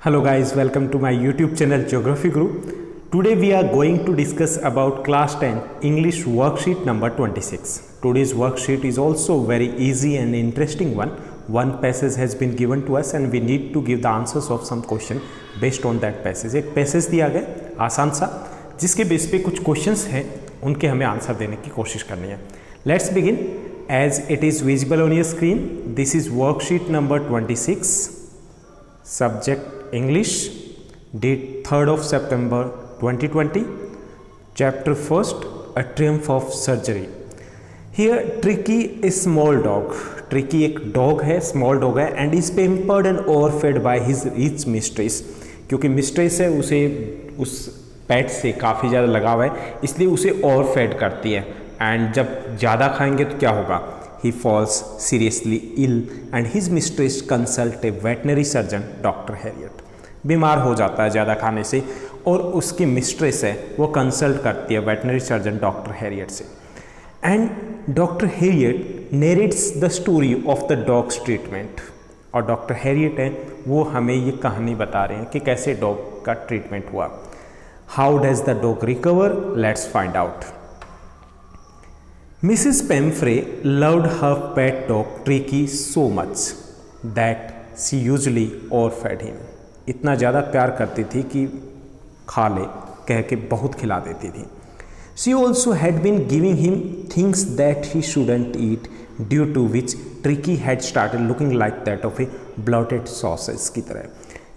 Hello guys, welcome to my YouTube channel Geography Guru. Today we are going to discuss about class 10 English worksheet number 26. Today's worksheet is also very easy and interesting one. One passage has been given to us and we need to give the answers of some question based on that passage. एक passage दिया गया आसान सा जिसके base पे कुछ questions हैं उनके हमें आंसर देने की कोशिश करनी है. Let's begin. As it is visible on your screen, this is worksheet number 26. Subject English, date 3rd of September 2020. Chapter 1st, A Triumph of Surgery. Here Tricky is small dog. Tricky एक dog है, small dog है and is pampered and overfed by his rich mistress. क्योंकि mistress है उसे उस पेट से काफ़ी ज़्यादा लगाव है इसलिए उसे ओवरफेड करती है एंड जब ज़्यादा खाएंगे तो क्या होगा. He falls seriously ill and his mistress consult a veterinary surgeon, Dr. Harriet. बीमार हो जाता है ज़्यादा खाने से और उसकी मिस्ट्रेस है वो कंसल्ट करती है वेटनरी सर्जन डॉक्टर हैरियट से. And doctor Herriot narrates the story of the dog's treatment. और डॉक्टर हैरियट है वो हमें ये कहानी बता रहे हैं कि कैसे डॉग का ट्रीटमेंट हुआ. How does the dog recover, let's find out. Mrs. Pemfrey loved her pet dog Tricky so much that she usually overfed him. इतना ज़्यादा प्यार करती थी कि खा ले कह के बहुत खिला देती थी. She also had been giving him things that he shouldn't eat, due to which Tricky had started looking like that of a bloated sausage की तरह.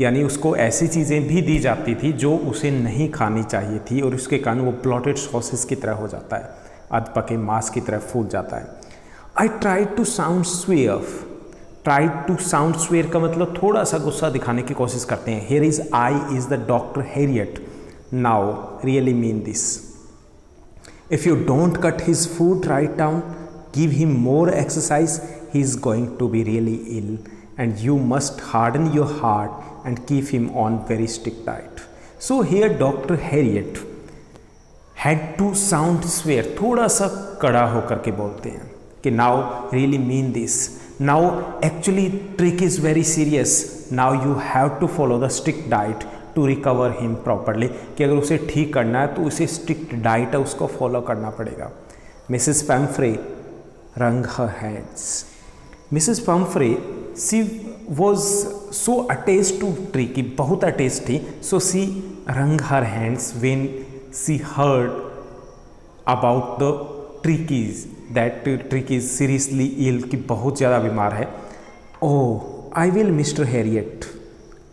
यानी उसको ऐसी चीज़ें भी दी जाती थी जो उसे नहीं खानी चाहिए थी और उसके कारण वो ब्लॉटेड सॉसेज की तरह हो जाता है, अध पके मांस की तरह फूल जाता है. I tried to sound swear. Tried to sound swear का मतलब थोड़ा सा गुस्सा दिखाने की कोशिश करते हैं. Here is I is the doctor Harriet now really mean this. If you don't cut his food right down, give him more exercise, he is going to be really ill and you must harden your heart and keep him on very strict diet. So here doctor Harriet had to sound swear, थोड़ा सा कड़ा होकर के बोलते हैं कि now really mean this, now actually trick is very serious, now you have to follow the strict diet to recover him properly. कि अगर उसे ठीक करना है तो उसे strict diet है उसको follow करना पड़ेगा. Mrs. Pemfrey wrung her hands. Mrs. Pemfrey she was so attached to Tricky, बहुत attached थी, so she wrung her hands when she heard about the Trickies, that Tricky is seriously ill, कि बहुत ज़्यादा बीमार है. Oh, I will, Mr. Harriet.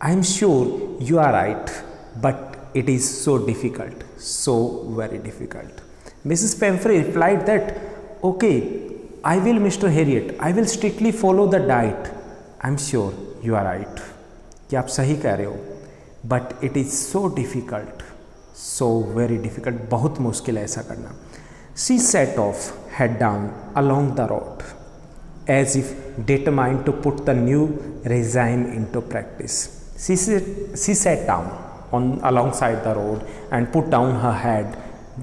I am sure you are right, but it is so difficult, so very difficult. Mrs. Pemfrey replied that, okay, I will, Mr. Harriet. I will strictly follow the diet. I am sure you are right. कि आप सही कह रहे हो, but it is so difficult. So very difficult, बहुत मुश्किल है ऐसा करना. She set off head down along the road as if determined to put the new regime into practice. She sat down alongside the road and put down her head,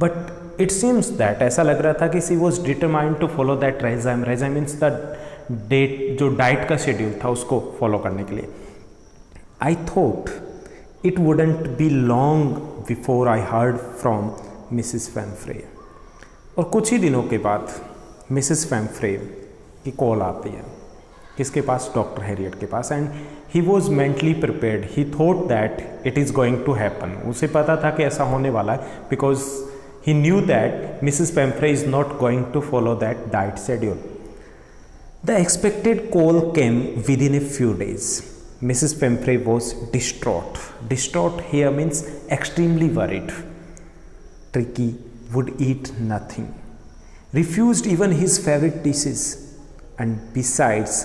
but it seems that ऐसा लग रहा था कि she was determined to follow that regime. Regime means the date, जो diet का schedule था उसको follow करने के लिए. I thought it wouldn't be long before I heard from Mrs. Pemfrey. और कुछ ही दिनों के बाद मिसेस पेम्फ्रे की कॉल आती है. किसके पास? डॉक्टर हैरियट के पास. And he was mentally prepared. He thought that it is going to happen. उसे पता था कि ऐसा होने वाला है because he knew that Mrs Pumphrey is not going to follow that diet schedule. The expected call came within a few days. Mrs. Pemfrey was distraught. Distraught here means extremely worried. Tricky would eat nothing, refused even his favorite dishes, and besides,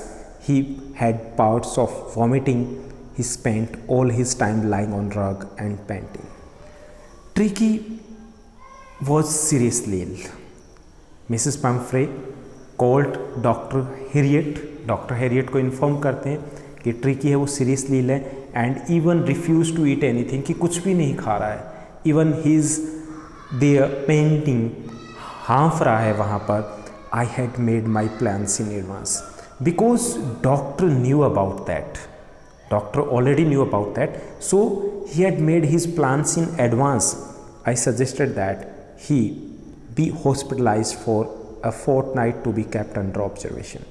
he had bouts of vomiting. He spent all his time lying on rug and panting. Tricky was seriously ill. Mrs. Pemfrey called Dr. Harriet. Dr. Harriet को inform करते हैं कि tricky है वो seriously ill है and even refuse to eat anything, कि कुछ भी नहीं खा रहा है. Even he is there panting, हाँफ रहा है वहाँ पर. I had made my plans in advance because doctor knew about that. Doctor already knew about that, so he had made his plans in advance. I suggested that he be hospitalized for a fortnight to be kept under observation.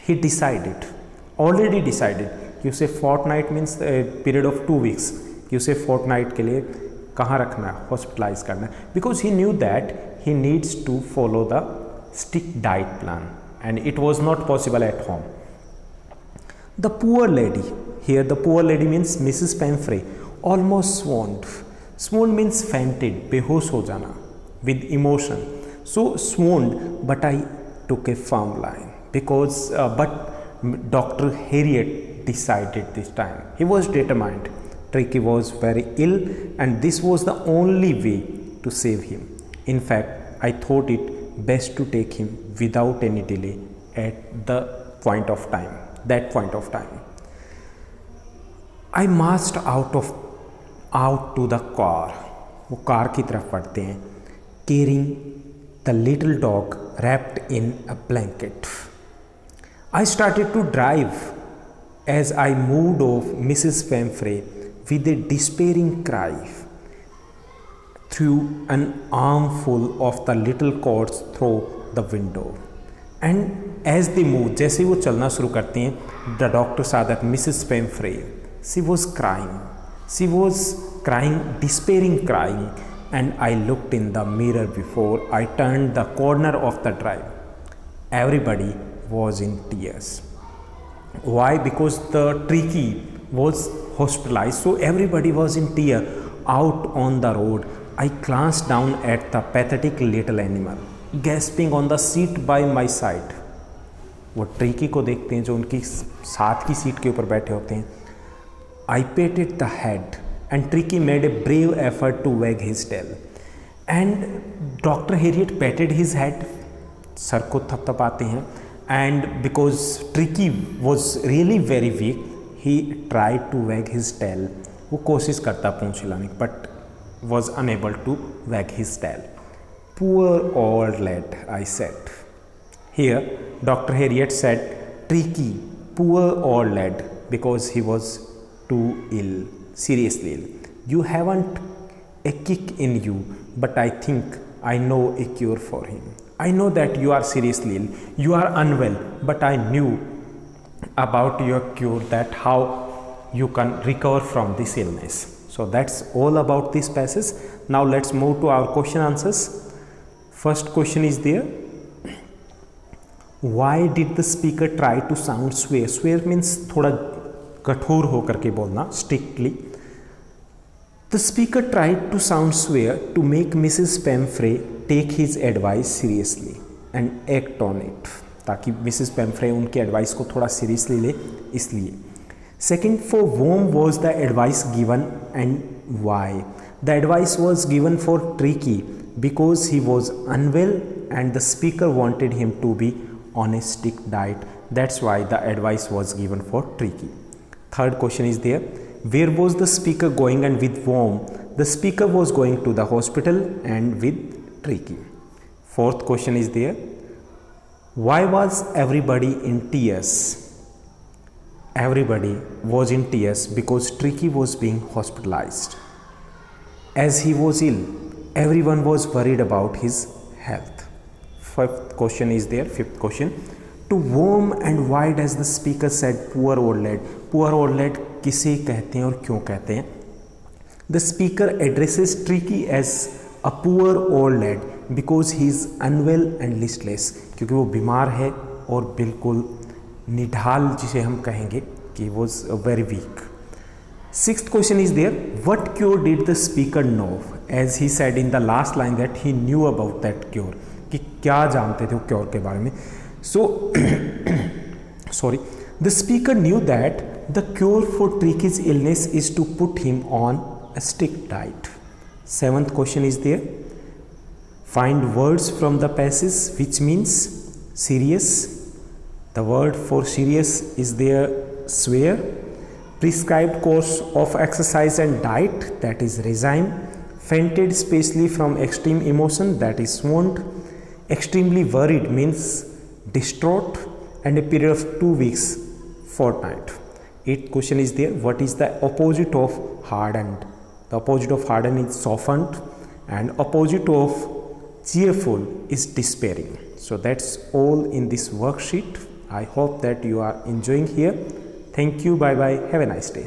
He decided, already decided. You say fortnight means a period of 2 weeks. You say fortnight के लिए कहाँ रखना है, hospitalize करना है, because he knew that he needs to follow the strict diet plan and it was not possible at home. The poor lady, here the poor lady means Mrs. Pamphray, almost swooned. Swooned means fainted, बेहोश हो जाना with emotion. So swooned, but I took a firm line because but Dr. Harriet decided this time. He was determined. Tricky was very ill and this was the only way to save him. In fact, I thought it best to take him without any delay at the point of time. That point of time, I marched out to the car. वो car की तरफ बढ़ते हैं, carrying the little dog wrapped in a blanket. I started to drive as I moved off Mrs. Pamphray with a despairing cry threw an armful of the little cords through the window. And as they moved, जैसे वो चलना शुरू करती हैं, the doctor saw that Mrs. Pamphray, she was crying, despairing crying, and I looked in the mirror before I turned the corner of the drive. Everybody was in tears. Why? Because the Tricky was hospitalized, so everybody was in tears out on the road. I glanced down at the pathetic little animal gasping on the seat by my side. वो tricky को देखते हैं जो उनकी साथ की seat के ऊपर बैठे होते हैं. I patted the head and Tricky made a brave effort to wag his tail. And Dr. Harriet patted his head, sir को थपथपाते हैं, and because Tricky was really very weak, he tried to wag his tail. वो कोशिश करता पूंछ हिलाने की, but was unable to wag his tail. Poor old lad, I said. Here, Dr. Harriet said, Tricky, poor old lad, because he was too ill, seriously ill. You haven't a kick in you, but I think I know a cure for him. I know that you are seriously ill, you are unwell, but I knew about your cure, that how you can recover from this illness. So that's all about this passage. Now let's move to our question answers. First question is there. Why did the speaker try to sound swear? Swear means थोड़ा कठोर होकर के बोलना, strictly. The speaker tried to sound swear to make Mrs. Pamphray take his advice seriously and act on it, ताकि Mrs. Pamphray उनके advice को थोड़ा seriously ले, इसलिए. Second, for whom was the advice given and why? The advice was given for Tricky because he was unwell and the speaker wanted him to be on a strict diet. That's why the advice was given for Tricky. Third question is there. Where was the speaker going and with whom? The speaker was going to the hospital and with Tricky. Fourth question is there. Why was everybody in tears? Everybody was in tears because Tricky was being hospitalized. As he was ill, everyone was worried about his health. Fifth question is there. Fifth question. To whom and why does the speaker said poor old lad? Poor old lad किसे कहते हैं और क्यों कहते हैं? The speaker addresses Tricky as a poor old lad because he is unwell and listless. क्योंकि वो बीमार है और बिल्कुल निढाल जिसे हम कहेंगे कि was very weak. Sixth question is there. What cure did the speaker know? As he said in the last line that he knew about that cure. कि क्या जानते थे वो क्योर के बारे में. So sorry, the speaker knew that the cure for Tricky's illness is to put him on a strict diet. Seventh question is there. Find words from the passage which means serious. The word for serious is there swear. Prescribed course of exercise and diet, that is regime. Fainted especially from extreme emotion, that is swooned. Extremely worried means distraught, and a period of 2 weeks, fortnight. eighth question is there, what is the opposite of hardened? The opposite of hardened is softened, and opposite of cheerful is despairing. So that's all in this worksheet. I hope that you are enjoying here. Thank you. Bye bye. Have a nice day.